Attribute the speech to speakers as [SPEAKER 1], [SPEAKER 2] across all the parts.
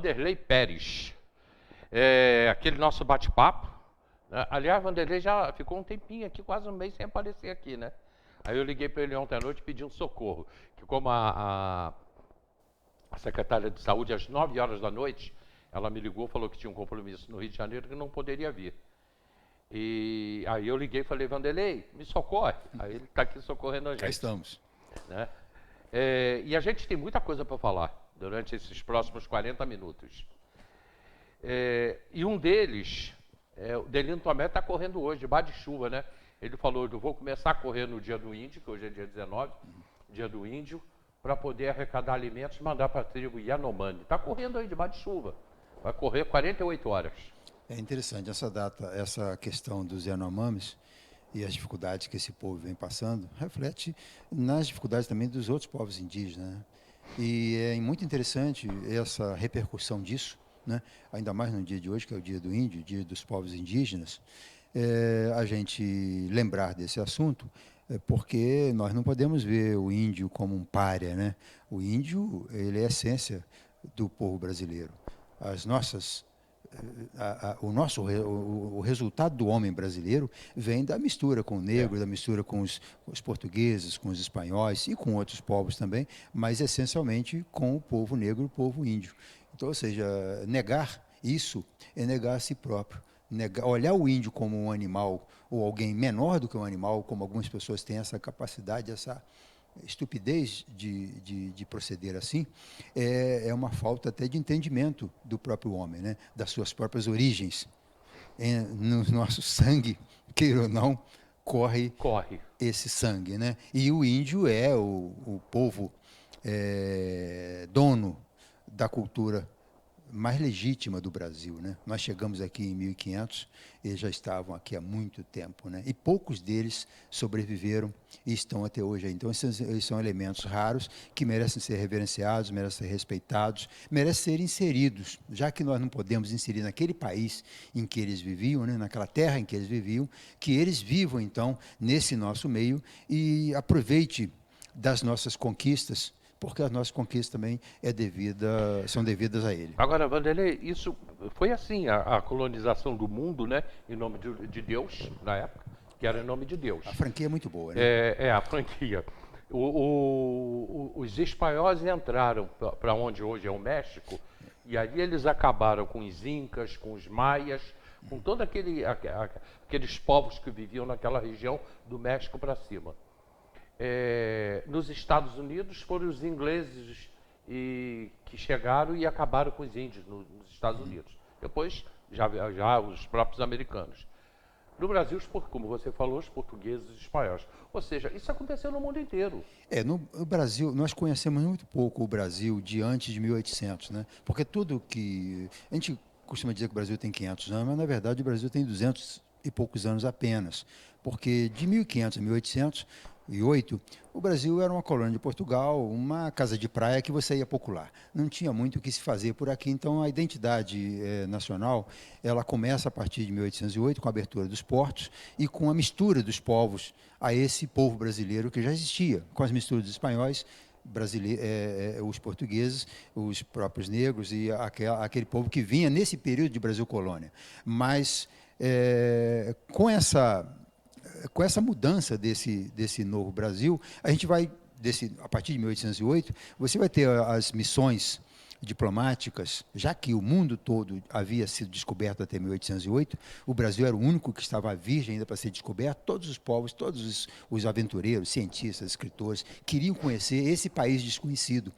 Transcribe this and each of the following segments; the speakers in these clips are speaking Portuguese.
[SPEAKER 1] Vanderlei Pérez. Aquele nosso bate-papo. Né? Aliás, Vanderlei já ficou um tempinho aqui, quase um mês sem aparecer aqui, né? Aí eu liguei para ele ontem à noite e pedi um socorro. Que como a secretária de saúde, às 9 horas da noite, ela me ligou, falou que tinha um compromisso no Rio de Janeiro que não poderia vir. E aí eu liguei e falei, Vanderlei, me socorre. Aí ele está aqui socorrendo a gente.
[SPEAKER 2] Já estamos.
[SPEAKER 1] Né? E a gente tem muita coisa para falar durante esses próximos 40 minutos. E um deles, o Delino Tomé está correndo hoje, debaixo de chuva, né? Ele falou, eu vou começar a correr no dia do índio, que hoje é dia 19, dia do índio, para poder arrecadar alimentos e mandar para a tribo Yanomami. Está correndo aí debaixo de chuva. Vai correr 48 horas.
[SPEAKER 2] É interessante essa data, essa questão dos Yanomamis e as dificuldades que esse povo vem passando, reflete nas dificuldades também dos outros povos indígenas, né? E é muito interessante essa repercussão disso, né? Ainda mais no dia de hoje, que é o dia do índio, dia dos povos indígenas, a gente lembrar desse assunto, porque nós não podemos ver o índio como um pária, né? O índio, ele é a essência do povo brasileiro. As nossas o resultado do homem brasileiro vem da mistura com o negro, da mistura com os portugueses, com os espanhóis e com outros povos também, mas essencialmente com o povo negro e o povo índio. Então, ou seja, negar isso é negar a si próprio. Olhar o índio como um animal ou alguém menor do que um animal, como algumas pessoas têm essa capacidade, essa estupidez de proceder assim, é uma falta até de entendimento do próprio homem, né? Das suas próprias origens. No nosso sangue, queira ou não, corre esse sangue, né? E o índio é o povo dono da cultura mais legítima do Brasil, né? Nós chegamos aqui em 1500, eles já estavam aqui há muito tempo, né? E poucos deles sobreviveram e estão até hoje aí. Então, esses são elementos raros que merecem ser reverenciados, merecem ser respeitados, merecem ser inseridos, já que nós não podemos inserir naquele país em que eles viviam, né? Naquela terra em que eles viviam, que eles vivam, então, nesse nosso meio e aproveite das nossas conquistas, porque as nossas conquistas também são devidas a ele.
[SPEAKER 1] Agora, Vanderlei, isso foi assim, a colonização do mundo, né, em nome de Deus, na época, que era em nome de Deus.
[SPEAKER 2] A franquia é muito boa, né?
[SPEAKER 1] A franquia. Os espanhóis entraram para onde hoje é o México, e ali eles acabaram com os incas, com os maias, com todos aqueles povos que viviam naquela região do México para cima. Nos Estados Unidos foram os ingleses que chegaram e acabaram com os índios nos Estados Unidos. Depois, já os próprios americanos. No Brasil, como você falou, os portugueses e os espanhóis. Ou seja, isso aconteceu no mundo inteiro.
[SPEAKER 2] No Brasil, nós conhecemos muito pouco o Brasil de antes de 1800, né? Porque tudo que... A gente costuma dizer que o Brasil tem 500 anos, mas, na verdade, o Brasil tem 200 e poucos anos apenas. Porque de 1500 a 1808, o Brasil era uma colônia de Portugal, uma casa de praia que você ia popular. Não tinha muito o que se fazer por aqui, então a identidade nacional, ela começa a partir de 1808, com a abertura dos portos e com a mistura dos povos a esse povo brasileiro que já existia, com as misturas dos espanhóis, os portugueses, os próprios negros e aquele povo que vinha nesse período de Brasil colônia. Mas com essa mudança desse novo Brasil, a gente vai, a partir de 1808, você vai ter as missões diplomáticas, já que o mundo todo havia sido descoberto até 1808, o Brasil era o único que estava virgem ainda para ser descoberto, todos os povos, todos os aventureiros, cientistas, escritores, queriam conhecer esse país desconhecido.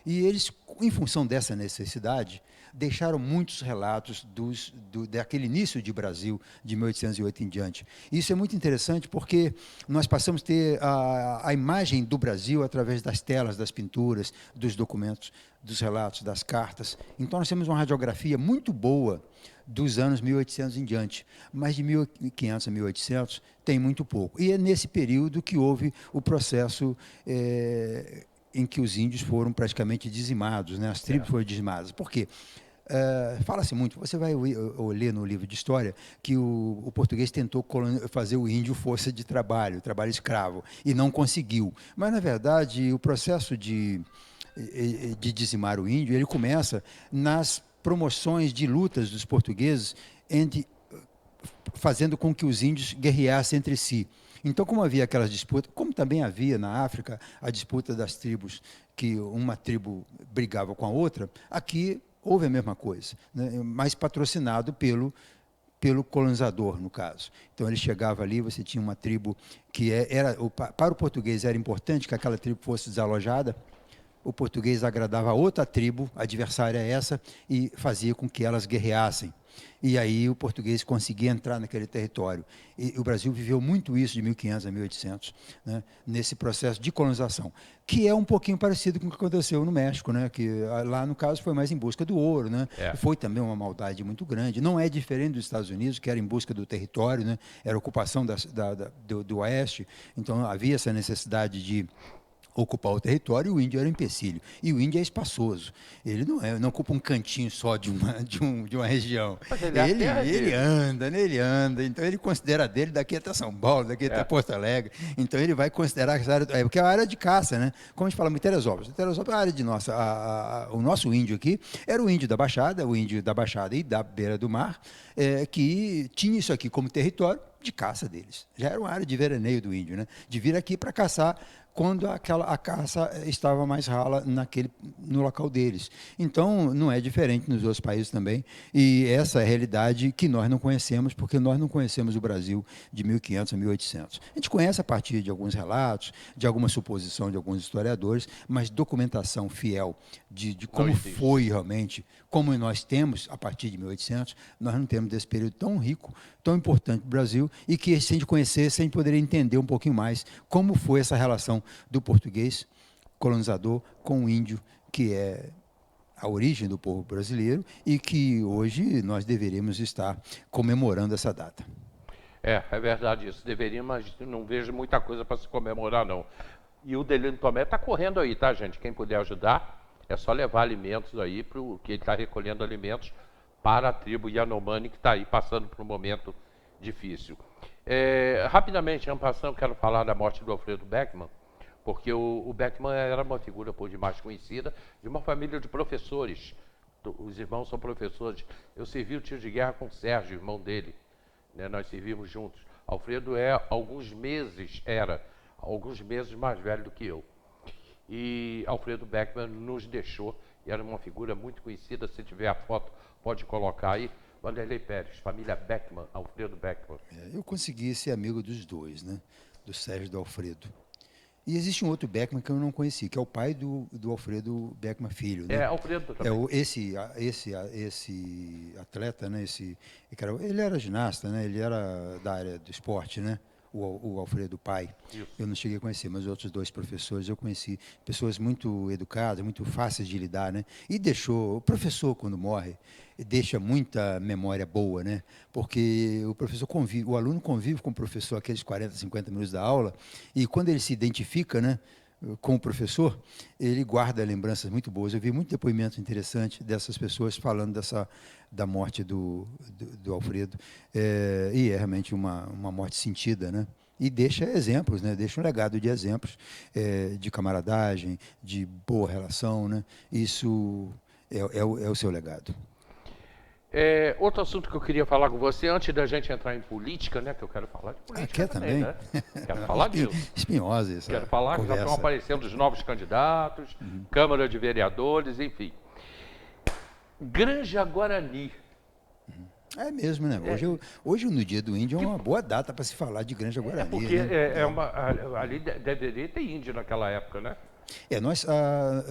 [SPEAKER 2] E eles, em função dessa necessidade, deixaram muitos relatos daquele início de Brasil, de 1808 em diante. Isso é muito interessante porque nós passamos a ter a imagem do Brasil através das telas, das pinturas, dos documentos, dos relatos, das cartas. Então, nós temos uma radiografia muito boa dos anos 1800 em diante, mas de 1500 a 1800 tem muito pouco. E é nesse período que houve o processo em que os índios foram praticamente dizimados, né? As tribos foram dizimadas. Por quê? Fala-se muito, você vai ler no livro de história que o português tentou fazer o índio força de trabalho escravo, e não conseguiu. Mas, na verdade, o processo de dizimar o índio, ele começa nas promoções de lutas dos portugueses fazendo com que os índios guerreassem entre si. Então, como havia aquelas disputas, como também havia na África a disputa das tribos, que uma tribo brigava com a outra, aqui houve a mesma coisa, né? Mas patrocinado pelo colonizador, no caso. Então, ele chegava ali, você tinha uma tribo que para o português era importante que aquela tribo fosse desalojada, o português agradava a outra tribo, adversária a essa, e fazia com que elas guerreassem. E aí o português conseguia entrar naquele território. E o Brasil viveu muito isso de 1500 a 1800, né, nesse processo de colonização, que é um pouquinho parecido com o que aconteceu no México, né, que lá, no caso, foi mais em busca do ouro. Né, foi também uma maldade muito grande. Não é diferente dos Estados Unidos, que era em busca do território, né, era ocupação do oeste. Então, havia essa necessidade de ocupar o território, e o índio era um empecilho. E o índio é espaçoso. Ele não ocupa um cantinho só de uma região.
[SPEAKER 1] Mas
[SPEAKER 2] Ele anda, né? Ele anda. Então, ele considera dele daqui até São Paulo, daqui até Porto Alegre. Então, ele vai considerar essa área, porque é a área de caça, né? Como a gente fala muito, Teresópolis. Teresópolis é a área de nossa. O nosso índio aqui era o índio da Baixada e da beira do mar, que tinha isso aqui como território de caça deles. Já era uma área de veraneio do índio, né? De vir aqui para caçar quando a caça estava mais rala no local deles. Então, não é diferente nos outros países também, e essa é a realidade que nós não conhecemos, porque nós não conhecemos o Brasil de 1500 a 1800. A gente conhece a partir de alguns relatos, de alguma suposição de alguns historiadores, mas documentação fiel de como foi realmente, como nós temos a partir de 1800, nós não temos desse período tão rico, tão importante para o Brasil, e que, se a gente conhecesse, a gente poderia entender um pouquinho mais como foi essa relação do português colonizador com o índio, que é a origem do povo brasileiro, e que hoje nós deveríamos estar comemorando essa data.
[SPEAKER 1] É verdade isso. Deveríamos, mas não vejo muita coisa para se comemorar, não. E o Delino Tomé está correndo aí, tá, gente? Quem puder ajudar, é só levar alimentos aí, que ele está recolhendo alimentos para a tribo Yanomami, que está aí passando por um momento difícil. Rapidamente, em passando, quero falar da morte do Alfredo Beckman, porque o Beckman era uma figura por demais conhecida, de uma família de professores. Os irmãos são professores. Eu servi o tiro de guerra com o Sérgio, irmão dele. Né? Nós servimos juntos. Alfredo alguns meses mais velho do que eu. E Alfredo Beckman nos deixou, e era uma figura muito conhecida. Se tiver a foto, pode colocar aí. Vanderlei Pérez, família Beckman, Alfredo Beckman.
[SPEAKER 2] Eu consegui ser amigo dos dois, né? Do Sérgio e do Alfredo. E existe um outro Beckman que eu não conheci, que é o pai do Alfredo Beckman filho. Né?
[SPEAKER 1] Alfredo também.
[SPEAKER 2] Esse atleta, né? Ele era ginasta, né? Ele era da área do esporte, né? O Alfredo pai. Isso. Eu não cheguei a conhecer, mas os outros dois professores eu conheci. Pessoas muito educadas, muito fáceis de lidar, né? E o professor, quando morre, deixa muita memória boa, né? Porque o aluno convive com o professor aqueles 40, 50 minutos da aula, e quando ele se identifica, né, com o professor, ele guarda lembranças muito boas. Eu vi muito depoimento interessante dessas pessoas falando da morte do Alfredo, e é realmente uma morte sentida, né? E deixa exemplos, né? Deixa um legado de exemplos, de camaradagem, de boa relação, né? Isso é o seu legado.
[SPEAKER 1] Outro assunto que eu queria falar com você, antes da gente entrar em política, né? Que eu quero falar de política.
[SPEAKER 2] Quer também?
[SPEAKER 1] Né? Quero falar disso.
[SPEAKER 2] Espinhosa essa
[SPEAKER 1] Quero falar
[SPEAKER 2] conversa.
[SPEAKER 1] Que já estão aparecendo os novos candidatos, Câmara de Vereadores, enfim. Granja Guarani.
[SPEAKER 2] É mesmo, né? Hoje, no Dia do Índio, é uma boa data para se falar de Granja Guarani.
[SPEAKER 1] Porque
[SPEAKER 2] né?
[SPEAKER 1] ali deveria ter índio naquela época, né?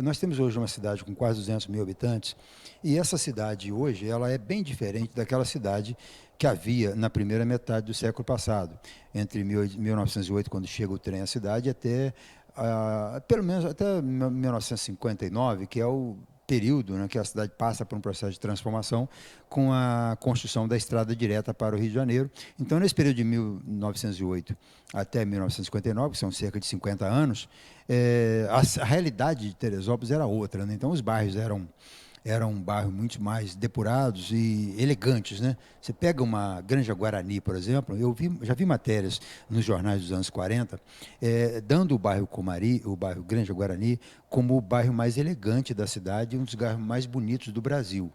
[SPEAKER 2] Nós temos hoje uma cidade com quase 200 mil habitantes, e essa cidade hoje ela é bem diferente daquela cidade que havia na primeira metade do século passado, entre 1908, quando chega o trem à cidade, até pelo menos até 1959, que é o período, né, que a cidade passa por um processo de transformação com a construção da estrada direta para o Rio de Janeiro. Então, nesse período de 1908 até 1959, que são cerca de 50 anos, a realidade de Teresópolis era outra, né? Então, os bairros eram bairros muito mais depurados e elegantes, né? Você pega uma Granja Guarani, por exemplo, já vi matérias nos jornais dos anos 40, dando o bairro Comari, o bairro Granja Guarani, como o bairro mais elegante da cidade e um dos bairros mais bonitos do Brasil.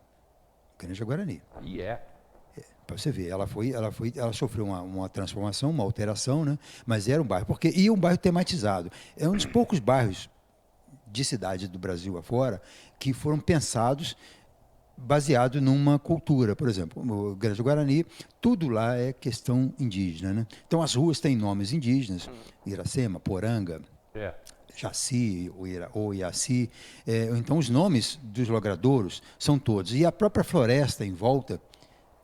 [SPEAKER 2] Granja Guarani.
[SPEAKER 1] E é.
[SPEAKER 2] Para você ver, ela sofreu uma transformação, uma alteração, né? Mas era um bairro, e um bairro tematizado. É um dos poucos bairros de cidade do Brasil afora que foram pensados baseado numa cultura. Por exemplo, o Granja Guarani, tudo lá é questão indígena, né? Então as ruas têm nomes indígenas, Iracema, Poranga,
[SPEAKER 1] É.
[SPEAKER 2] Jaci, ou Iaci. Então os nomes dos logradouros são todos. E a própria floresta em volta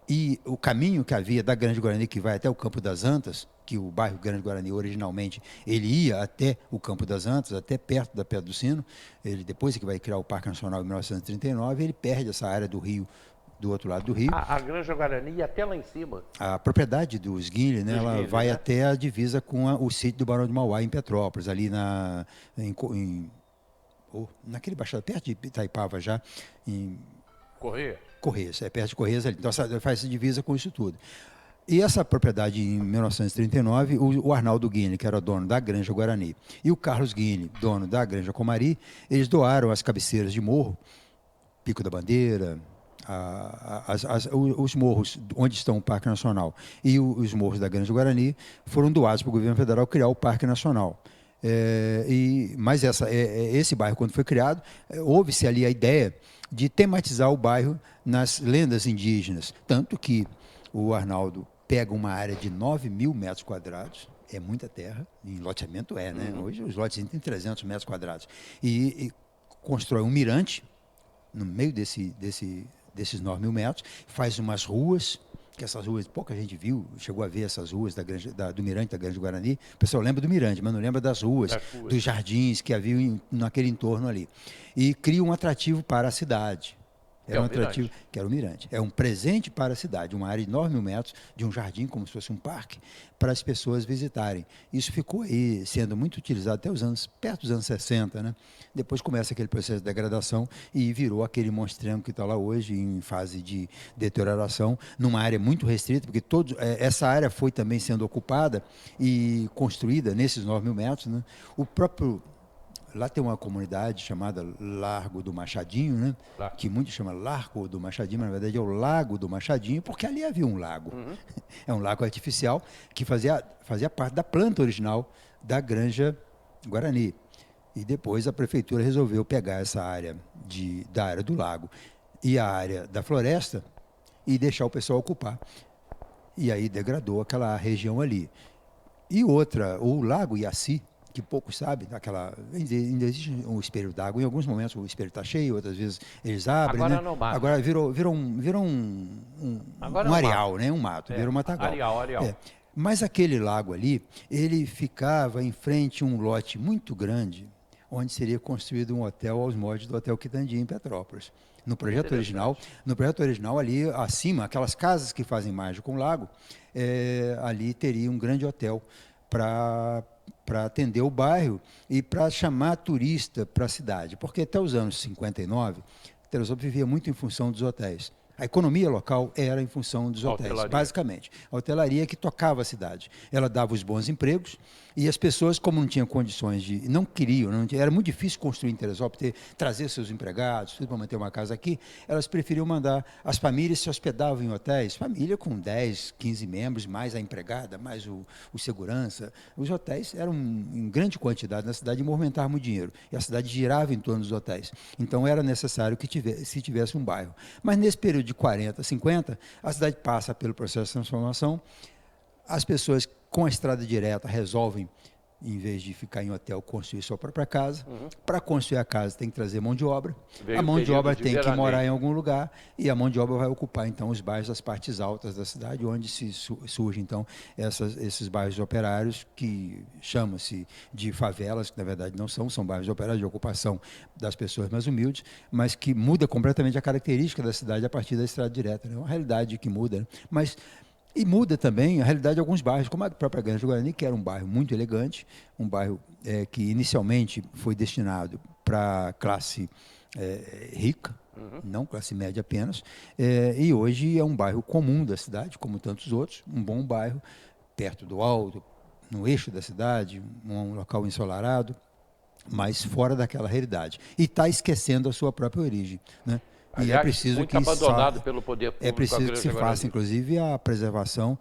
[SPEAKER 2] e o caminho que havia da Grande Guarani, que vai até o Campo das Antas, que o bairro Grande Guarani originalmente, ele ia até o Campo das Antas, até perto da Pedra do Sino. Ele, depois que vai criar o Parque Nacional em 1939, ele perde essa área do rio, do outro lado do rio.
[SPEAKER 1] A Granja Guarani ia até lá em cima.
[SPEAKER 2] A propriedade dos Guinle, né, ela vai até a divisa com o sítio do Barão de Mauá, em Petrópolis, ali naquele baixado, perto de Itaipava já, em Correios, perto de Correios ali. Então faz essa divisa com isso tudo. E essa propriedade, em 1939, o Arnaldo Guinle, que era dono da Granja Guarani, e o Carlos Guinle, dono da Granja Comari, eles doaram as cabeceiras de morro, Pico da Bandeira, os morros onde estão o Parque Nacional e os morros da Granja Guarani foram doados para o governo federal criar o Parque Nacional. Mas esse bairro, quando foi criado, houve-se ali a ideia de tematizar o bairro nas lendas indígenas. Tanto que o Arnaldo pega uma área de 9.000 metros quadrados, é muita terra, em loteamento né? Hoje os lotes têm 300 metros quadrados. E constrói um mirante no meio desses 9.000 metros, faz umas ruas, que essas ruas, pouca gente viu, chegou a ver essas ruas do Mirante da Granja Guarani. O pessoal lembra do Mirante, mas não lembra das ruas, dos jardins que havia naquele entorno ali. E cria um atrativo para a cidade. Era um atrativo, que era o Mirante. É um presente para a cidade, uma área de 9.000 metros, de um jardim, como se fosse um parque, para as pessoas visitarem. Isso ficou aí sendo muito utilizado até perto dos anos 60, né? Depois começa aquele processo de degradação e virou aquele monstrengo que está lá hoje, em fase de deterioração, numa área muito restrita, porque essa área foi também sendo ocupada e construída nesses 9.000 metros, né? O próprio... Lá tem uma comunidade chamada Largo do Machadinho, né? Que muitos chamam Largo do Machadinho, mas na verdade é o Lago do Machadinho, porque ali havia um lago. É um lago artificial que fazia parte da planta original da Granja Guarani. E depois a prefeitura resolveu pegar essa área da área do lago e a área da floresta e deixar o pessoal ocupar. E aí degradou aquela região ali. E outra, o Lago Iaci, que poucos sabem, ainda existe um espelho d'água. Em alguns momentos o espelho está cheio, outras vezes eles abrem.
[SPEAKER 1] Agora
[SPEAKER 2] né?
[SPEAKER 1] não mais.
[SPEAKER 2] Agora virou um areal, né? Um mato, virou um matagal.
[SPEAKER 1] Areal.
[SPEAKER 2] Mas aquele lago ali, ele ficava em frente a um lote muito grande, onde seria construído um hotel aos moldes do Hotel Quitandi, em Petrópolis. No projeto original, ali acima, aquelas casas que fazem margem com o lago, ali teria um grande hotel para atender o bairro e para chamar turista para a cidade. Porque até os anos 59, Teresópolis vivia muito em função dos hotéis. A economia local era em função dos hotéis, basicamente. A hotelaria que tocava a cidade. Ela dava os bons empregos e as pessoas, como não tinham condições não queriam, era muito difícil construir em Teresópolis, trazer seus empregados, tudo para manter uma casa aqui, elas preferiam mandar. As famílias se hospedavam em hotéis, família com 10, 15 membros, mais a empregada, mais o segurança. Os hotéis eram em grande quantidade na cidade e movimentavam muito dinheiro. E a cidade girava em torno dos hotéis. Então era necessário que se tivesse um bairro. Mas nesse período de 40, 50, a cidade passa pelo processo de transformação, as pessoas com a estrada direta resolvem, em vez de ficar em hotel, construir sua própria casa. Para construir a casa tem que trazer mão de obra, a mão de obra tem que morar em algum lugar e a mão de obra vai ocupar então os bairros das partes altas da cidade, onde surgem então esses bairros operários que chamam-se de favelas, que na verdade não são bairros operários de ocupação das pessoas mais humildes, mas que muda completamente a característica da cidade a partir da estrada direta. É uma realidade que muda, né? E muda também a realidade de alguns bairros, como a própria Granja Guarani, que era um bairro muito elegante, um bairro que inicialmente foi destinado para a classe rica, não classe média apenas, e hoje é um bairro comum da cidade, como tantos outros, um bom bairro, perto do alto, no eixo da cidade, um local ensolarado, mas fora daquela realidade. E está esquecendo a sua própria origem, né? E é
[SPEAKER 1] Aliás,
[SPEAKER 2] preciso
[SPEAKER 1] muito
[SPEAKER 2] que
[SPEAKER 1] abandonado pelo poder
[SPEAKER 2] é
[SPEAKER 1] público a
[SPEAKER 2] preciso que
[SPEAKER 1] Granja
[SPEAKER 2] se faça,
[SPEAKER 1] Guarani.
[SPEAKER 2] inclusive, a preservação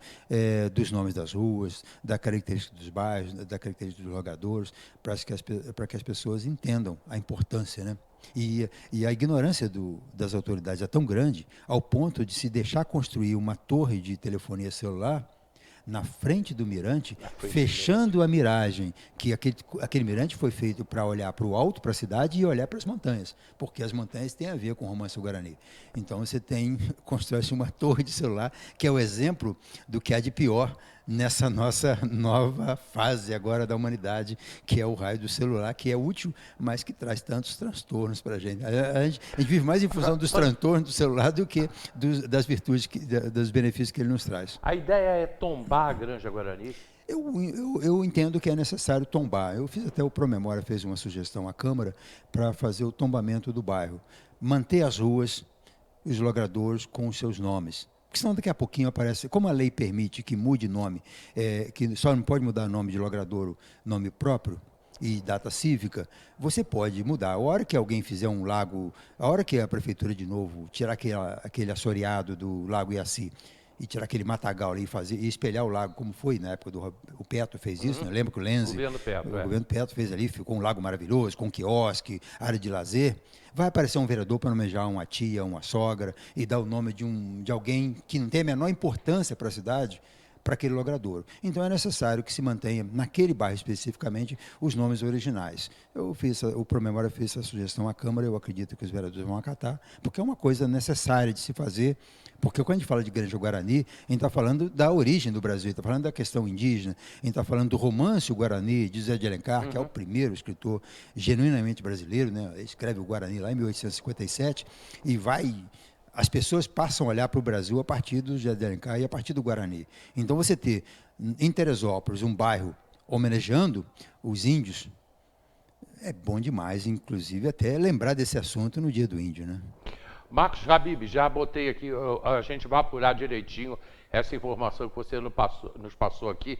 [SPEAKER 2] dos nomes das ruas, da característica dos bairros, da característica dos logadores, para que as pessoas entendam a importância, né? E a ignorância das autoridades é tão grande ao ponto de se deixar construir uma torre de telefonia celular na frente do mirante,
[SPEAKER 1] Na frente do Mirante.
[SPEAKER 2] fechando a miragem, que aquele mirante foi feito para olhar para o alto, para a cidade e olhar para as montanhas, porque as montanhas têm a ver com o romance guarani. Então você constrói-se uma torre de celular, que é o exemplo do que há de pior nessa nossa nova fase agora da humanidade, que é o raio do celular, que é útil, mas que traz tantos transtornos para a gente. A gente vive mais em função dos transtornos do celular do que das virtudes, dos benefícios que ele nos traz.
[SPEAKER 1] A ideia é tombar a Granja Guarani.
[SPEAKER 2] Eu entendo que é necessário tombar. Eu fiz até o Promemória fez uma sugestão à Câmara para fazer o tombamento do bairro. Manter as ruas, os logradouros com os seus nomes. Porque senão daqui a pouquinho aparece, como a lei permite que mude nome, que só não pode mudar nome de logradouro, nome próprio, e data cívica, você pode mudar. A hora que alguém fizer um lago, a hora que a prefeitura de novo tirar aquele assoreado do Lago Iaci e tirar aquele matagal ali e espelhar o lago, como foi na época o Petro fez isso, né? Lembra que o Lenzi, o governo Petro fez ali, ficou um lago maravilhoso, com quiosque, área de lazer. Vai aparecer um vereador para nomear uma tia, uma sogra e dar o nome de alguém que não tem a menor importância para a cidade, para aquele logradouro. Então é necessário que se mantenha, naquele bairro especificamente, os nomes originais. O Promemória fez essa sugestão à Câmara, eu acredito que os vereadores vão acatar, porque é uma coisa necessária de se fazer, porque quando a gente fala de Granja Guarani, a gente está falando da origem do Brasil, está falando da questão indígena, a gente está falando do romance o Guarani, de José de Alencar, que é o primeiro escritor genuinamente brasileiro, né? Ele escreve o Guarani lá em 1857 e vai... As pessoas passam a olhar para o Brasil a partir do José de Alencar e a partir do Guarani. Então, você ter em Teresópolis um bairro homenageando os índios é bom demais, inclusive até lembrar desse assunto no Dia do Índio, né?
[SPEAKER 1] Marcos Habib, já botei aqui, a gente vai apurar direitinho essa informação que você nos passou aqui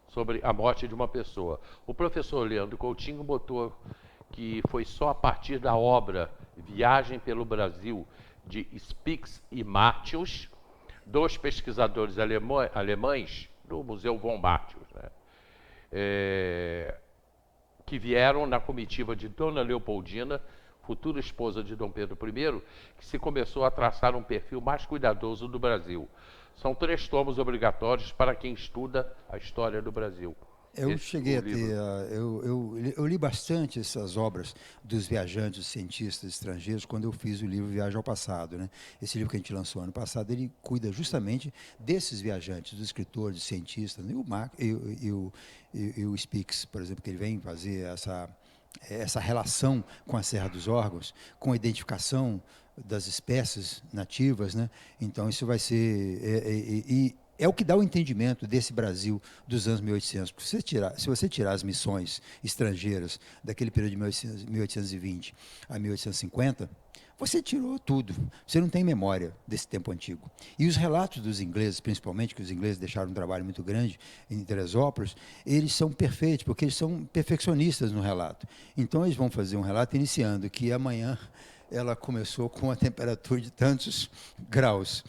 [SPEAKER 1] sobre a morte de uma pessoa. O professor Leandro Coutinho botou que foi só a partir da obra Viagem pelo Brasil, de Spix e Martius, dois pesquisadores alemães do Museu von Martius, né? Que vieram na comitiva de Dona Leopoldina, futura esposa de Dom Pedro I, que se começou a traçar um perfil mais cuidadoso do Brasil. São 3 tomos obrigatórios para quem estuda a história do Brasil.
[SPEAKER 2] Eu cheguei a ter, eu li bastante essas obras dos viajantes, cientistas estrangeiros, quando eu fiz o livro Viagem ao Passado, né? Esse livro que a gente lançou ano passado, ele cuida justamente desses viajantes, dos escritores, dos cientistas, né? E o Spix, por exemplo, que ele vem fazer essa relação com a Serra dos Órgãos, com a identificação das espécies nativas, né? Então isso vai ser é o que dá o entendimento desse Brasil dos anos 1800. Porque se você tirar as missões estrangeiras daquele período de 1820 a 1850, você tirou tudo. Você não tem memória desse tempo antigo. E os relatos dos ingleses, principalmente, que os ingleses deixaram um trabalho muito grande em Teresópolis, eles são perfeitos, porque eles são perfeccionistas no relato. Então, eles vão fazer um relato iniciando que amanhã ela começou com a temperatura de tantos graus,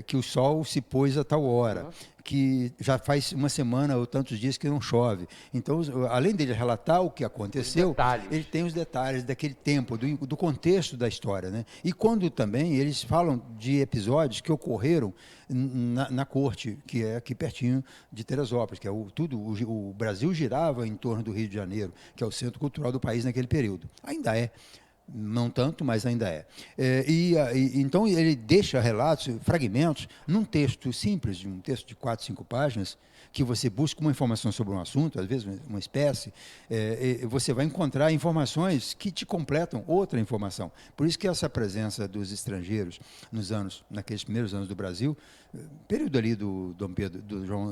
[SPEAKER 2] que o sol se pôs a tal hora, que já faz uma semana ou tantos dias que não chove. Então, além dele relatar o que aconteceu, ele tem os detalhes daquele tempo, do contexto da história, né? E quando também eles falam de episódios que ocorreram na corte, que é aqui pertinho de Teresópolis, que é o Brasil girava em torno do Rio de Janeiro, que é o centro cultural do país naquele período. Ainda é. Não tanto, mas ainda é. Então, ele deixa relatos, fragmentos, num texto simples, um texto de 4, 5 páginas, que você busca uma informação sobre um assunto, às vezes uma espécie, você vai encontrar informações que te completam outra informação. Por isso que essa presença dos estrangeiros naqueles primeiros anos do Brasil, período ali do Dom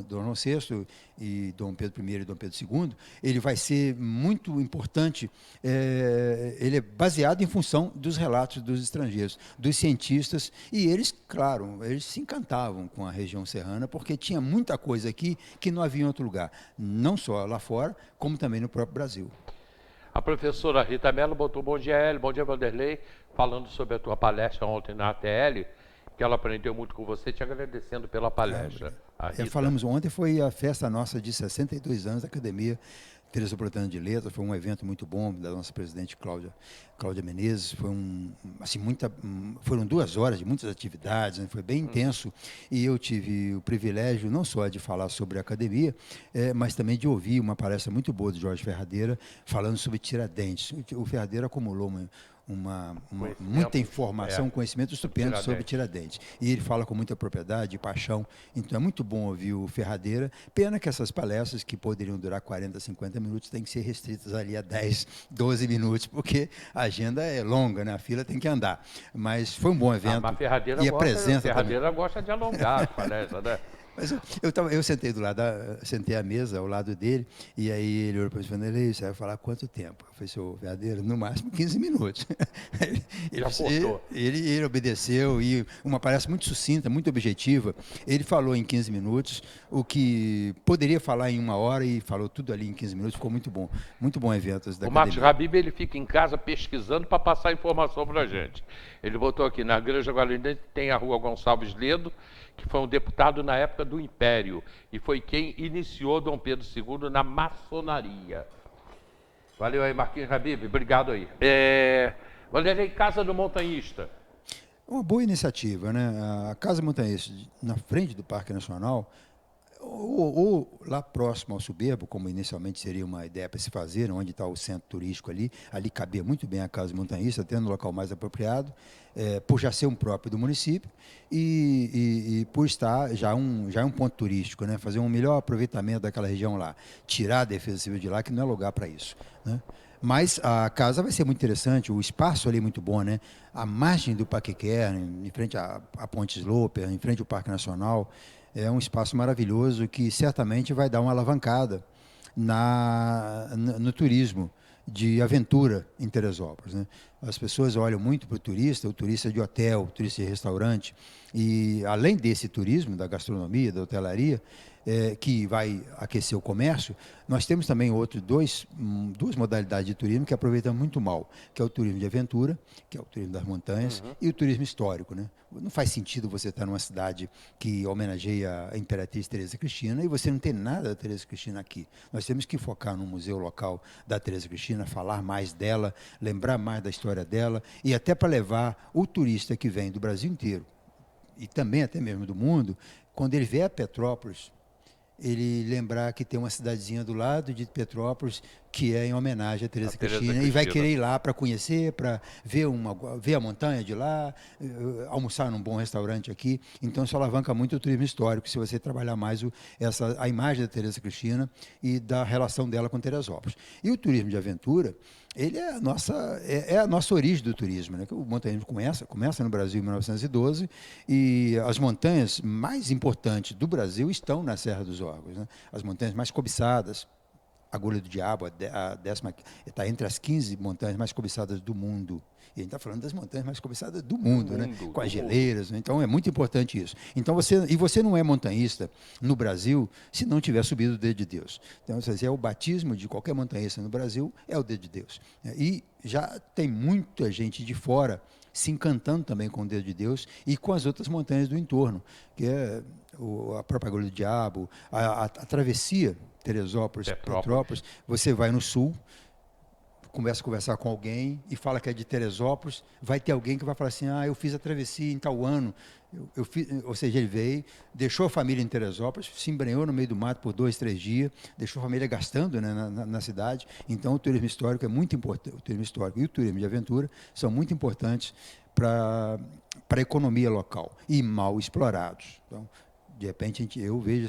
[SPEAKER 2] João VI e Dom Pedro I e Dom Pedro II, ele vai ser muito importante, ele é baseado em função dos relatos dos estrangeiros, dos cientistas, e eles, claro, eles se encantavam com a região serrana, porque tinha muita coisa aqui que não havia em outro lugar, não só lá fora, como também no próprio Brasil.
[SPEAKER 1] A professora Rita Mello botou bom dia, Hélio, bom dia, Vanderlei, falando sobre a tua palestra ontem na ATL, que ela aprendeu muito com você, te agradecendo pela palestra. A Rita.
[SPEAKER 2] Falamos ontem, foi a festa nossa de 62 anos da Academia Teresopolitana de Letras, foi um evento muito bom da nossa presidente Cláudia Menezes, foi foram 2 horas de muitas atividades, né? Foi bem intenso, e eu tive o privilégio não só de falar sobre a academia, mas também de ouvir uma palestra muito boa do Jorge Ferradeira, falando sobre Tiradentes. O Ferradeira acumulou muita informação, conhecimento estupendo sobre Tiradentes. E ele fala com muita propriedade e paixão. Então é muito bom ouvir o Ferradeira. Pena que essas palestras, que poderiam durar 40, 50 minutos, têm que ser restritas ali a 10, 12 minutos, porque a agenda é longa, né? A fila tem que andar. Mas foi um bom evento.
[SPEAKER 1] Mas Ferradeira gosta de alongar as palestras, né?
[SPEAKER 2] Mas eu sentei sentei à mesa ao lado dele, e aí ele olhou para mim e falou: Vanderlei, você vai falar quanto tempo? Eu falei: senhor Verdadeiro, no máximo 15 minutos. Ele obedeceu, e uma palestra muito sucinta, muito objetiva. Ele falou em 15 minutos o que poderia falar em 1 hora, e falou tudo ali em 15 minutos. Ficou muito bom evento da academia.
[SPEAKER 1] O Marcos Habib, ele fica em casa pesquisando para passar informação para a gente. Ele botou aqui, na Granja Guarulhense tem a Rua Gonçalves Ledo, que foi um deputado na época do Império, e foi quem iniciou Dom Pedro II na maçonaria. Valeu aí, Marquinhos Habib, obrigado aí. Vanderlei, Casa do Montanhista.
[SPEAKER 2] Uma boa iniciativa, né? A Casa Montanhista, na frente do Parque Nacional, ou lá próximo ao Soberbo, como inicialmente seria uma ideia para se fazer, onde está o centro turístico ali cabia muito bem a Casa Montanhista, tendo um local mais apropriado, por já ser um próprio do município e por estar já um ponto turístico, né? Fazer um melhor aproveitamento daquela região lá, tirar a Defesa Civil de lá, que não é lugar para isso, né? Mas a casa vai ser muito interessante, o espaço ali é muito bom, né? A margem do Paquiquer, em frente à Ponte Sloper, em frente ao Parque Nacional, é um espaço maravilhoso que certamente vai dar uma alavancada no turismo de aventura em Teresópolis, né? As pessoas olham muito para o turista de hotel, o turista de restaurante, e além desse turismo, da gastronomia, da hotelaria, que vai aquecer o comércio, nós temos também duas modalidades de turismo que aproveitamos muito mal, que é o turismo de aventura, que é o turismo das montanhas, e o turismo histórico, né? Não faz sentido você estar numa cidade que homenageia a Imperatriz Teresa Cristina e você não tem nada da Teresa Cristina aqui. Nós temos que focar no museu local da Teresa Cristina, falar mais dela, lembrar mais da história dela, e até para levar o turista que vem do Brasil inteiro, e também até mesmo do mundo, quando ele vier a Petrópolis, ele lembrar que tem uma cidadezinha do lado de Petrópolis que é em homenagem a Teresa Cristina, e vai querer ir lá para conhecer, para ver a montanha de lá, almoçar num bom restaurante aqui. Então isso alavanca muito o turismo histórico, se você trabalhar mais a imagem da Teresa Cristina e da relação dela com Teresópolis. E o turismo de aventura, ele é a nossa origem do turismo, né? O montanhismo começa no Brasil em 1912, e as montanhas mais importantes do Brasil estão na Serra dos Órgãos, né? As montanhas mais cobiçadas, Agulha do Diabo, a 10ª, está entre as 15 montanhas mais cobiçadas do mundo. E a gente está falando das montanhas mais cobiçadas do mundo, né? Com as geleiras, né? Então é muito importante isso. Então você não é montanhista no Brasil se não tiver subido o dedo de Deus. Então, o batismo de qualquer montanhista no Brasil é o dedo de Deus. E já tem muita gente de fora se encantando também com o dedo de Deus e com as outras montanhas do entorno, que é a própria Agulha do Diabo, a travessia Teresópolis, Petrópolis. Você vai no sul, começa a conversar com alguém e fala que é de Teresópolis, vai ter alguém que vai falar assim: eu fiz a travessia em tal ano, ou seja, ele veio, deixou a família em Teresópolis, se embrenhou no meio do mato por 2, 3 dias, deixou a família gastando, né, na cidade. Então o turismo histórico é muito importante, o turismo histórico e o turismo de aventura são muito importantes para a economia local e mal explorados. Então, de repente, eu vejo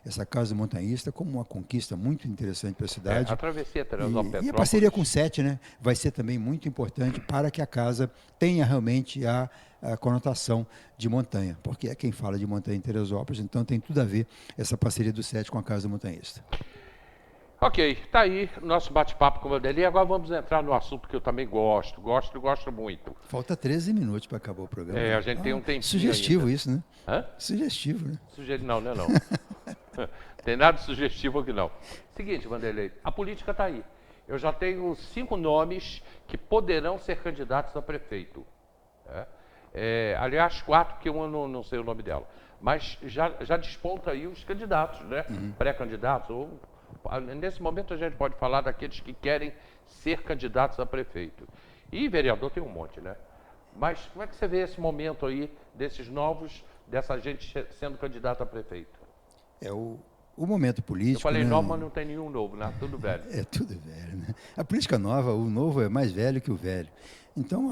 [SPEAKER 2] essa Casa do Montanhista como uma conquista muito interessante para a cidade.
[SPEAKER 1] A travessia Teresópolis-Petrópolis.
[SPEAKER 2] E a parceria com o SET, né, vai ser também muito importante para que a casa tenha realmente a conotação de montanha, porque é quem fala de montanha em Teresópolis, então tem tudo a ver essa parceria do SET com a Casa do Montanhista.
[SPEAKER 1] Ok, está aí o nosso bate-papo com o Vanderlei. Agora vamos entrar no assunto que eu também gosto muito.
[SPEAKER 2] Falta 13 minutos para acabar o programa.
[SPEAKER 1] A gente tem um tempinho
[SPEAKER 2] sugestivo
[SPEAKER 1] ainda.
[SPEAKER 2] Isso, né?
[SPEAKER 1] Hã?
[SPEAKER 2] Sugestivo, né?
[SPEAKER 1] Não, né, não. Tem nada de sugestivo aqui, não. Seguinte, Vanderlei, a política está aí. Eu já tenho 5 nomes que poderão ser candidatos a prefeito. Aliás, 4, que eu não sei o nome dela. Mas já desponta aí os candidatos, né? Pré-candidatos. Nesse momento a gente pode falar daqueles que querem ser candidatos a prefeito. E vereador tem um monte, né? Mas como é que você vê esse momento aí desses novos, dessa gente sendo candidato a prefeito?
[SPEAKER 2] O momento político...
[SPEAKER 1] Eu falei,
[SPEAKER 2] né?
[SPEAKER 1] novo, mas não tem nenhum novo, né? Tudo velho.
[SPEAKER 2] É tudo velho, né? A política nova, o novo é mais velho que o velho. Então,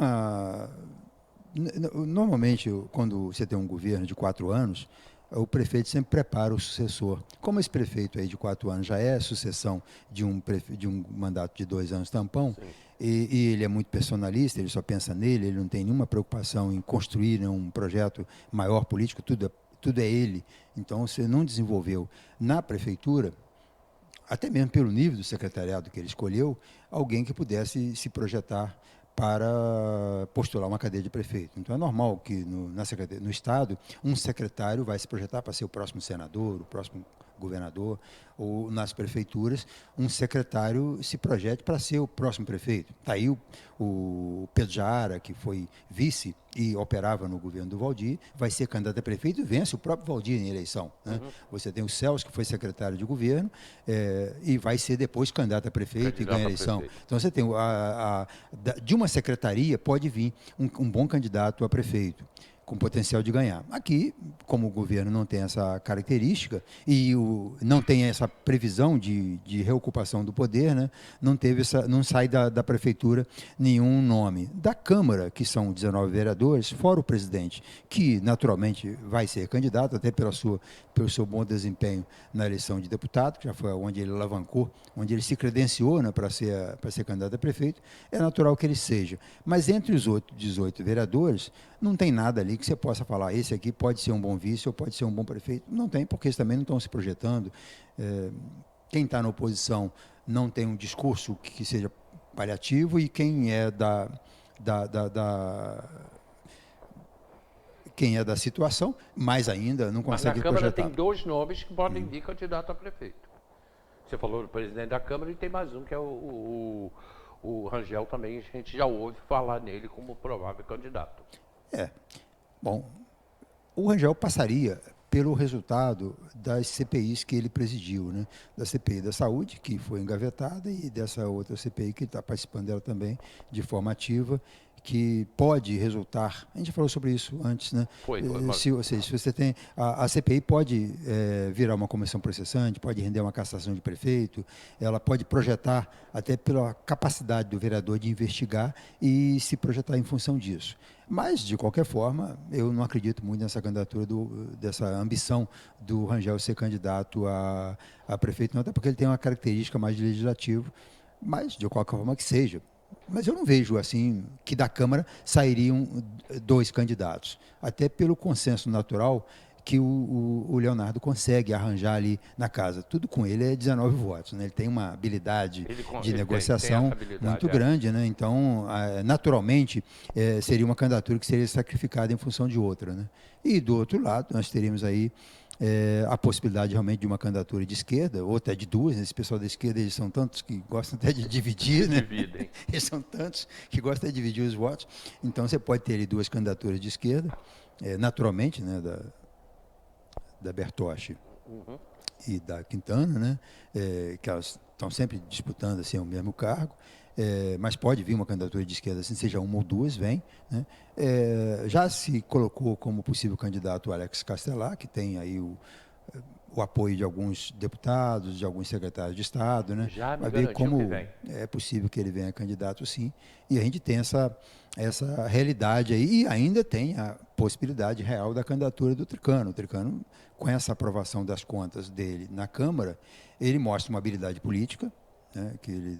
[SPEAKER 2] normalmente, quando você tem um governo de 4 anos, o prefeito sempre prepara o sucessor. Como esse prefeito aí de 4 anos já é sucessão de um mandato de 2 anos tampão, e ele é muito personalista, ele só pensa nele, ele não tem nenhuma preocupação em construir um projeto maior político, tudo é ele. Então, você não desenvolveu na prefeitura, até mesmo pelo nível do secretariado que ele escolheu, alguém que pudesse se projetar para postular uma cadeira de prefeito. Então, é normal que no Estado, um secretário vai se projetar para ser o próximo senador, o próximo governador, ou nas prefeituras, um secretário se projete para ser o próximo prefeito. Está aí o Pedro Jara, que foi vice e operava no governo do Valdir, vai ser candidato a prefeito e vence o próprio Valdir em eleição. Né? Você tem o Celso, que foi secretário de governo, e vai ser depois candidato a prefeito e ganha a eleição. Então, você tem de uma secretaria pode vir um bom candidato a prefeito, com potencial de ganhar. Aqui, como o governo não tem essa característica e não tem essa previsão de reocupação do poder, né, não sai da prefeitura nenhum nome. Da Câmara, que são 19 vereadores, fora o presidente, que naturalmente vai ser candidato, até pelo seu bom desempenho na eleição de deputado, que já foi onde ele alavancou, onde ele se credenciou, né, para ser candidato a prefeito, é natural que ele seja. Mas entre os outros 18 vereadores, não tem nada ali que você possa falar, esse aqui pode ser um bom vice ou pode ser um bom prefeito. Não tem, porque eles também não estão se projetando. Quem está na oposição não tem um discurso que seja paliativo, e quem é quem é da situação, mais ainda, não consegue projetar.
[SPEAKER 1] Mas na Câmara tem 2 nomes que podem vir candidato a prefeito. Você falou do presidente da Câmara e tem mais um, que é o Rangel também, a gente já ouve falar nele como provável candidato.
[SPEAKER 2] Bom, o Rangel passaria pelo resultado das CPIs que ele presidiu, né? Da CPI da Saúde, que foi engavetada, e dessa outra CPI que ele está participando dela também de forma ativa, que pode resultar, a gente falou sobre isso antes, né? Se você tem, a CPI pode virar uma comissão processante, pode render uma cassação de prefeito, ela pode projetar até pela capacidade do vereador de investigar e se projetar em função disso. Mas, de qualquer forma, eu não acredito muito nessa candidatura, dessa ambição do Rangel ser candidato a prefeito, não, até porque ele tem uma característica mais de legislativo, mas, de qualquer forma que seja. Mas eu não vejo assim que da Câmara sairiam 2 candidatos, até pelo consenso natural que o Leonardo consegue arranjar ali na casa. Tudo com ele é 19 votos, né? Ele tem uma habilidade de negociação muito grande, né? Então, naturalmente, seria uma candidatura que seria sacrificada em função de outra, né? E do outro lado, nós teríamos aí a possibilidade realmente de uma candidatura de esquerda, ou até de 2, né? Esse pessoal da esquerda, eles são tantos que gostam até de dividir, né? Eles são tantos que gostam de dividir os votos. Então, você pode ter ali 2 candidaturas de esquerda, naturalmente, né? Da Bertoche e da Quintana, né? Que elas estão sempre disputando assim, o mesmo cargo. Mas pode vir uma candidatura de esquerda, assim, seja uma ou 2, vem. Né? Já se colocou como possível candidato o Alex Castelar, que tem aí o apoio de alguns deputados, de alguns secretários de Estado. Né?
[SPEAKER 1] Já me
[SPEAKER 2] vai ver como
[SPEAKER 1] que vem.
[SPEAKER 2] É possível que ele venha candidato, sim. E a gente tem essa realidade aí, e ainda tem a possibilidade real da candidatura do Tricano. O Tricano, com essa aprovação das contas dele na Câmara, ele mostra uma habilidade política, né, que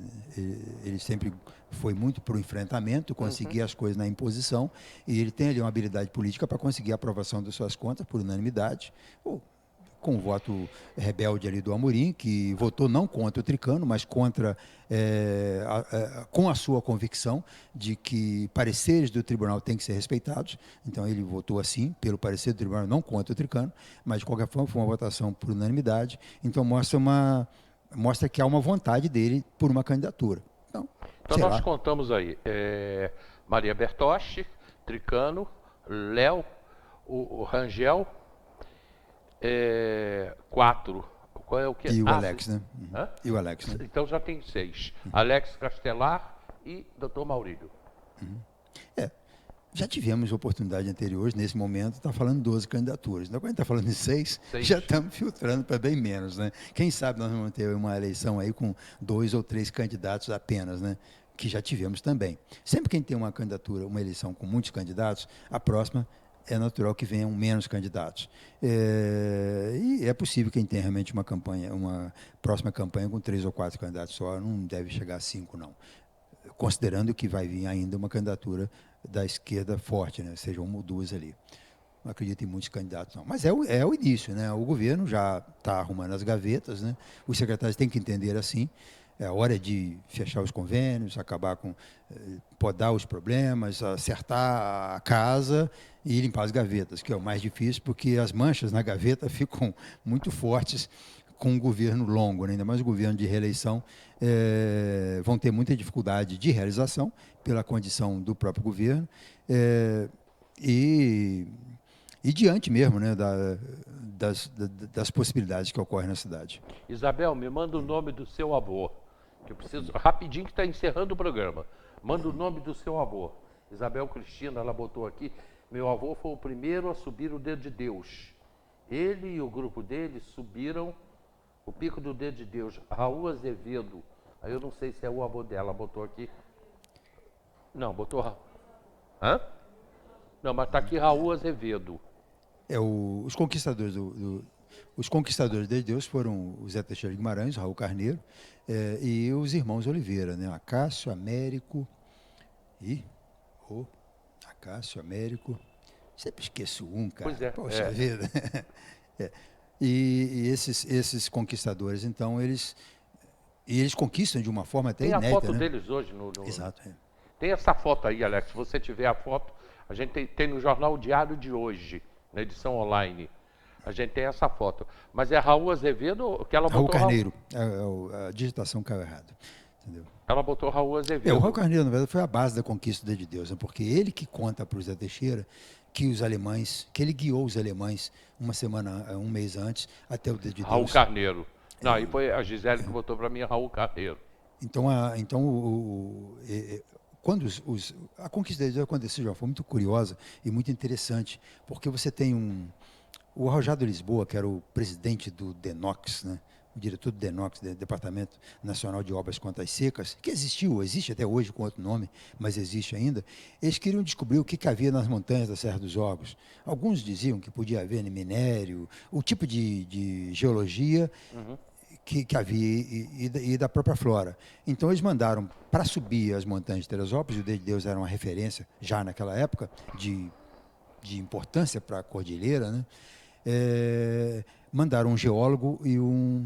[SPEAKER 2] ele sempre foi muito para o enfrentamento, conseguir as coisas na imposição, e ele tem ali uma habilidade política para conseguir a aprovação das suas contas por unanimidade, com o voto rebelde ali do Amorim, que votou não contra o Tricano, mas contra, com a sua convicção de que pareceres do tribunal têm que ser respeitados. Então, ele votou assim, pelo parecer do tribunal, não contra o Tricano, mas, de qualquer forma, foi uma votação por unanimidade. Então, mostra mostra que há uma vontade dele por uma candidatura. Então,
[SPEAKER 1] Então
[SPEAKER 2] sei
[SPEAKER 1] nós
[SPEAKER 2] lá.
[SPEAKER 1] contamos aí Maria Bertotti, Tricano, Léo, o Rangel, 4. Qual é o que?
[SPEAKER 2] E o Alex, né?
[SPEAKER 1] Hã?
[SPEAKER 2] E o Alex, né?
[SPEAKER 1] Então já tem 6. Alex Castelar e Dr. Maurílio.
[SPEAKER 2] É. Já tivemos oportunidades anteriores, nesse momento está falando 12 candidaturas. Então, quando a gente está falando em 6,
[SPEAKER 1] 6.
[SPEAKER 2] já estamos filtrando para bem menos, né? Quem sabe nós vamos ter uma eleição aí com 2 ou 3 candidatos apenas, né? Que já tivemos também. Sempre que a gente tem uma candidatura, uma eleição com muitos candidatos, a próxima é natural que venham menos candidatos. E é possível que a gente tenha realmente uma próxima campanha com 3 ou 4 candidatos só, não deve chegar a 5, não. Considerando que vai vir ainda uma candidatura da esquerda forte, né? Seja uma ou duas ali. Não acredito em muitos candidatos, não. Mas é o início, né? O governo já está arrumando as gavetas, né? Os secretários têm que entender assim. É a hora de fechar os convênios, acabar com podar os problemas, acertar a casa e limpar as gavetas, que é o mais difícil, porque as manchas na gaveta ficam muito fortes com um governo longo, né? Ainda mais o governo de reeleição, vão ter muita dificuldade de realização pela condição do próprio governo e diante mesmo, né, das possibilidades que ocorrem na cidade.
[SPEAKER 1] Isabel, me manda o nome do seu avô, que eu preciso, rapidinho que está encerrando o programa. Manda o nome do seu avô. Isabel Cristina, ela botou aqui, meu avô foi o primeiro a subir o dedo de Deus. Ele e o grupo dele subiram o pico do dedo de Deus. Raul Azevedo, aí eu não sei se é o avô dela, botou aqui. Não, botou Raul. Hã? Não, mas está aqui Raul Azevedo.
[SPEAKER 2] Os conquistadores os conquistadores de Deus foram o Zé Teixeira de Guimarães, Raul Carneiro, e os irmãos Oliveira, né? Acácio, Américo Acácio, Américo. Sempre esqueço um, cara.
[SPEAKER 1] Pois é.
[SPEAKER 2] Poxa vida. E esses conquistadores, então, eles conquistam de uma forma até
[SPEAKER 1] tem
[SPEAKER 2] inédita.
[SPEAKER 1] Tem a foto, né,
[SPEAKER 2] né?
[SPEAKER 1] deles hoje no...
[SPEAKER 2] Exato.
[SPEAKER 1] Tem essa foto aí, Alex. Se você tiver a foto, a gente tem no jornal Diário de hoje, na edição online. A gente tem essa foto. Mas é Raul Azevedo que ela
[SPEAKER 2] Raul
[SPEAKER 1] botou...
[SPEAKER 2] Carneiro. A digitação caiu errada. Entendeu?
[SPEAKER 1] Ela botou Raul Azevedo.
[SPEAKER 2] O Raul Carneiro, na verdade, foi a base da conquista do Dedo de Deus, né? Porque ele que conta para o Zé Teixeira que ele guiou os alemães um mês antes, até o Dedo de Deus.
[SPEAKER 1] Raul Carneiro. Não, aí foi a Gisele que botou para mim Raul Carneiro.
[SPEAKER 2] Então, quando a conquista de Deus aconteceu de uma forma muito curiosa e muito interessante, porque você tem o Arrojado Lisboa, que era o presidente do DENOX, né? O diretor do DENOX, Departamento Nacional de Obras Contra as Secas, que existe até hoje com outro nome, mas existe ainda. Eles queriam descobrir o que havia nas montanhas da Serra dos Órgãos. Alguns diziam que podia haver minério, o tipo de geologia que havia e da própria flora. Então eles mandaram para subir as montanhas de Teresópolis, e o Dedo de Deus era uma referência já naquela época de importância para a cordilheira, né? Mandaram um geólogo e um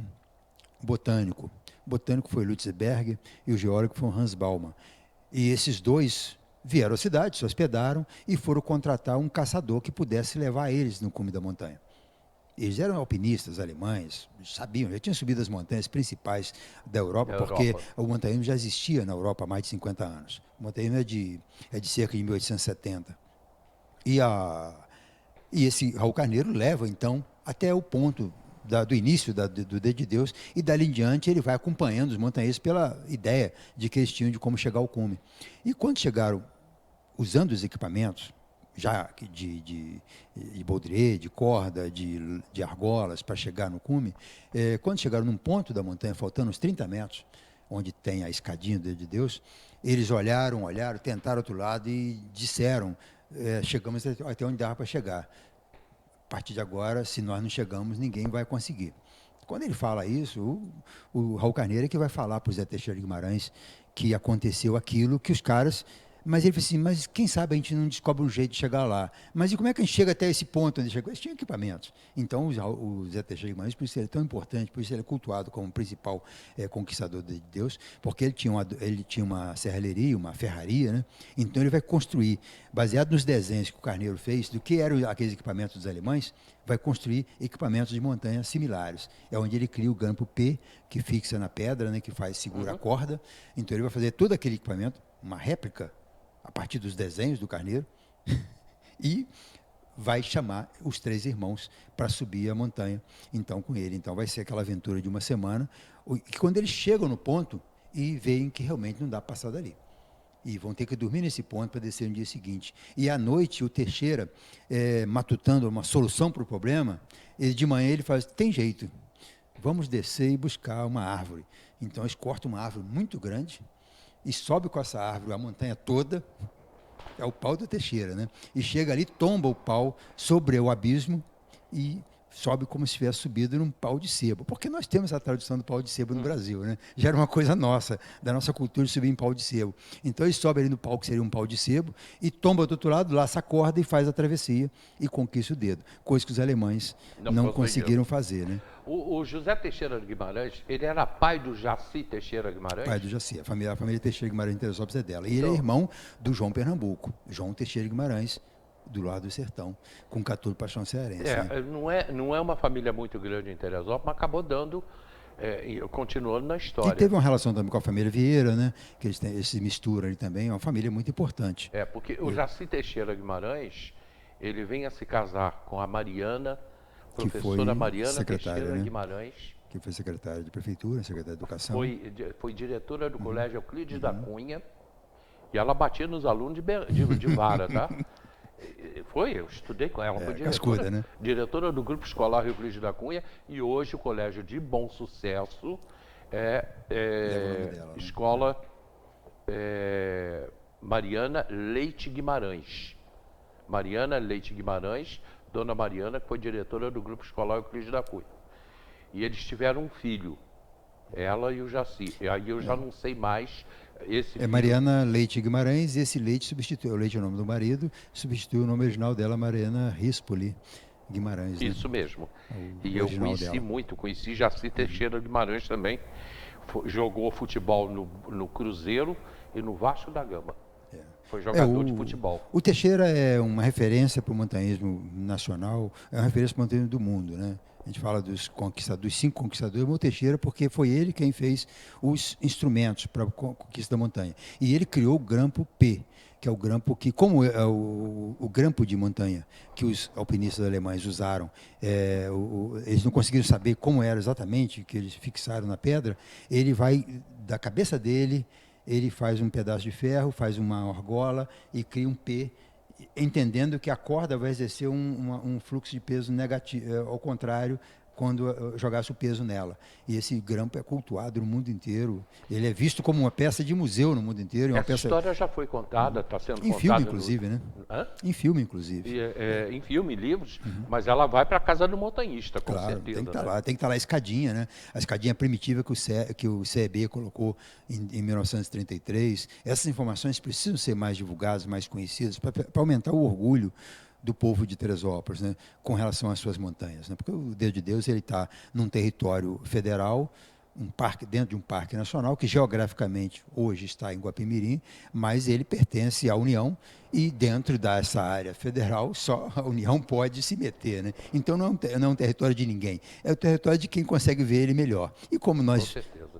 [SPEAKER 2] botânico. O botânico foi Lutz Berger e o geólogo foi o Hans Baumann. E esses dois vieram à cidade, se hospedaram e foram contratar um caçador que pudesse levar eles no cume da montanha. Eles eram alpinistas alemães, sabiam, já tinham subido as montanhas principais da Europa, porque o montanhismo já existia na Europa há mais de 50 anos. O montanhismo é de cerca de 1870. E esse Raul Carneiro leva, então, até o ponto do início do Dedo de Deus, e dali em diante ele vai acompanhando os montanhistas pela ideia de que eles tinham de como chegar ao cume. E quando chegaram, usando os equipamentos, já de baudrier, de corda, de argolas, para chegar no cume, quando chegaram num ponto da montanha, faltando uns 30 metros, onde tem a escadinha do Dedo de Deus, eles olharam, tentaram outro lado e disseram, chegamos até onde dava para chegar. A partir de agora, se nós não chegamos, ninguém vai conseguir. Quando ele fala isso, o Raul Carneiro é que vai falar para o Zé Teixeira de Guimarães que aconteceu aquilo que os caras... Mas ele falou assim, mas quem sabe a gente não descobre um jeito de chegar lá. Mas e como é que a gente chega até esse ponto onde chegou? Eles tinham equipamentos. Então, o Zé Teixeira de Guimarães, por isso ele é tão importante, por isso ele é cultuado como o principal conquistador de Deus, porque ele tinha uma serralheria, uma ferraria, né? Então ele vai construir, baseado nos desenhos que o Carneiro fez, do que eram aqueles equipamentos dos alemães, vai construir equipamentos de montanha similares. É onde ele cria o grampo P, que fixa na pedra, né, que segura a corda. Então ele vai fazer todo aquele equipamento, uma réplica, a partir dos desenhos do Carneiro, e vai chamar os 3 irmãos para subir a montanha, então, com ele. Então vai ser aquela aventura de uma semana, e quando eles chegam no ponto e veem que realmente não dá para passar dali. E vão ter que dormir nesse ponto para descer no dia seguinte. E à noite, o Teixeira, matutando uma solução para o problema, de manhã ele fala, tem jeito, vamos descer e buscar uma árvore. Então eles cortam uma árvore muito grande e sobe com essa árvore a montanha toda, é o pau do Teixeira, né? E chega ali, tomba o pau sobre o abismo e sobe como se tivesse subido num pau de sebo. Porque nós temos a tradição do pau de sebo no Brasil, né? Já era uma coisa nossa, da nossa cultura de subir em pau de sebo. Então ele sobe ali no pau, que seria um pau de sebo, e tomba do outro lado, laça a corda e faz a travessia e conquista o dedo. Coisa que os alemães não conseguiram fazer, né?
[SPEAKER 1] O José Teixeira de Guimarães, ele era pai do Jaci Teixeira Guimarães?
[SPEAKER 2] Pai do Jaci. A família Teixeira Guimarães de Teresópolis é dela. E ele é irmão do João Pernambuco, João Teixeira Guimarães, do lado do sertão, com Catulo Paixão Cearense. Né?
[SPEAKER 1] Não é uma família muito grande em Teresópolis, mas acabou dando, continuando na história.
[SPEAKER 2] E teve uma relação também com a família Vieira, né? Que eles se misturam ali também, é uma família muito importante.
[SPEAKER 1] Porque o Jaci Teixeira Guimarães, ele vem a se casar com a Mariana, professora Mariana Teixeira, né? Guimarães.
[SPEAKER 2] Que foi secretária de Prefeitura, secretária de Educação.
[SPEAKER 1] Foi diretora do Colégio Euclides da Cunha, e ela batia nos alunos de vara, tá? Eu estudei com ela, foi
[SPEAKER 2] cascuda, né?
[SPEAKER 1] Diretora do Grupo Escolar Euclides da Cunha, e hoje o Colégio de Bom Sucesso
[SPEAKER 2] dela,
[SPEAKER 1] Escola Mariana Leite Guimarães. Mariana Leite Guimarães, Dona Mariana, que foi diretora do Grupo Escolar Euclides da Cunha. E eles tiveram um filho, ela e o Jaci. E aí eu já não sei mais.
[SPEAKER 2] Mariana Leite Guimarães, e esse Leite substituiu, o Leite é o nome do marido, substituiu o nome original dela, Mariana Rispoli Guimarães.
[SPEAKER 1] Isso
[SPEAKER 2] né?
[SPEAKER 1] mesmo. E eu conheci Jaci Teixeira Guimarães também. Jogou futebol no Cruzeiro e no Vasco da Gama. Foi jogador de futebol.
[SPEAKER 2] O Teixeira é uma referência para o montanhismo nacional, é uma referência para o montanhismo do mundo, né? A gente fala dos 5 conquistadores, o Teixeira, porque foi ele quem fez os instrumentos para a conquista da montanha. E ele criou o grampo P, que é o grampo que, como é o grampo de montanha que os alpinistas alemães usaram, eles não conseguiram saber como era exatamente, que eles fixaram na pedra, ele vai, da cabeça dele, ele faz um pedaço de ferro, faz uma argola e cria um P, entendendo que a corda vai exercer um fluxo de peso negativo, ao contrário, quando jogasse o peso nela. E esse grampo é cultuado no mundo inteiro. Ele é visto como uma peça de museu no mundo inteiro.
[SPEAKER 1] Essa história já foi contada, está sendo contada.
[SPEAKER 2] Em filme, inclusive, né? Em filme, inclusive.
[SPEAKER 1] Em filme, livros, mas ela vai para a casa do montanhista, com certeza.
[SPEAKER 2] Tem que estar lá. Tem que estar lá a escadinha, né? A escadinha primitiva que o CEB colocou em 1933. Essas informações precisam ser mais divulgadas, mais conhecidas, para aumentar o orgulho do povo de Teresópolis, né, com relação às suas montanhas, né, porque o Dedo de Deus ele está num território federal, dentro de um parque nacional que geograficamente hoje está em Guapimirim, mas ele pertence à União e dentro dessa área federal só a União pode se meter, né? Então não é um território de ninguém, é o território de quem consegue ver ele melhor. E como nós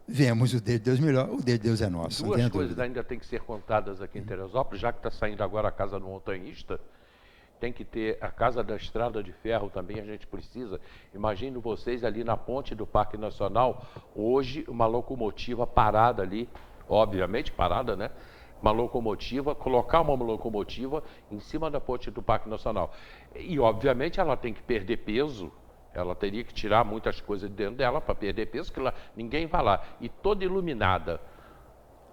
[SPEAKER 2] vemos o Dedo de Deus melhor, o Dedo de Deus é nosso.
[SPEAKER 1] Duas coisas ainda têm que ser contadas aqui em Teresópolis, já que está saindo agora a Casa do Montanhista. Tem que ter a Casa da Estrada de Ferro também, a gente precisa. Imagino vocês ali na ponte do Parque Nacional, hoje uma locomotiva parada ali, obviamente parada, né? Uma locomotiva, colocar uma locomotiva em cima da ponte do Parque Nacional. E, obviamente, ela tem que perder peso, ela teria que tirar muitas coisas de dentro dela para perder peso, que lá, ninguém vai lá. E toda iluminada.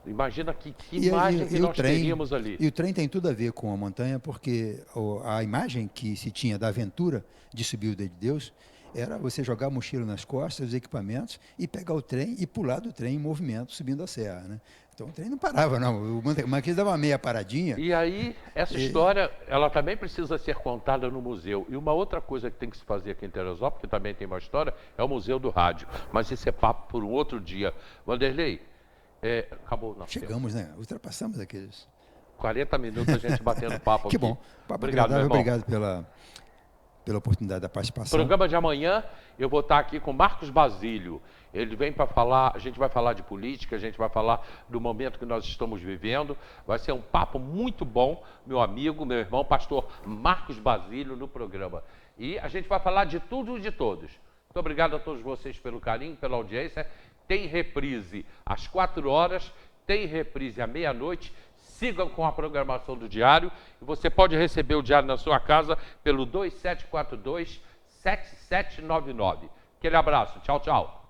[SPEAKER 1] Imagina que imagem que nós teríamos ali.
[SPEAKER 2] E o trem tem tudo a ver com a montanha, porque a imagem que se tinha da aventura de subir o Dedo de Deus era você jogar a mochila nas costas, os equipamentos, e pegar o trem e pular do trem em movimento, subindo a serra, né? Então o trem não parava, não. O Marquês dava uma meia paradinha.
[SPEAKER 1] E aí, essa história, ela também precisa ser contada no museu. E uma outra coisa que tem que se fazer aqui em Teresópolis, que também tem uma história, é o Museu do Rádio. Mas esse é papo por um outro dia. Vanderlei, acabou o nosso
[SPEAKER 2] Chegamos, tempo, né? Ultrapassamos aqueles
[SPEAKER 1] 40 minutos a gente batendo papo
[SPEAKER 2] que
[SPEAKER 1] aqui.
[SPEAKER 2] bom. Papo
[SPEAKER 1] obrigado,
[SPEAKER 2] agradável, obrigado pela oportunidade da participação.
[SPEAKER 1] Programa de amanhã, eu vou estar aqui com Marcos Basílio. Ele vem para falar, a gente vai falar de política, a gente vai falar do momento que nós estamos vivendo. Vai ser um papo muito bom, meu amigo, meu irmão, pastor Marcos Basílio, no programa. E a gente vai falar de tudo e de todos. Muito obrigado a todos vocês pelo carinho, pela audiência. Tem reprise às 4 horas, tem reprise à meia-noite. Sigam com a programação do Diário e você pode receber o Diário na sua casa pelo 2742-7799. Aquele abraço. Tchau, tchau.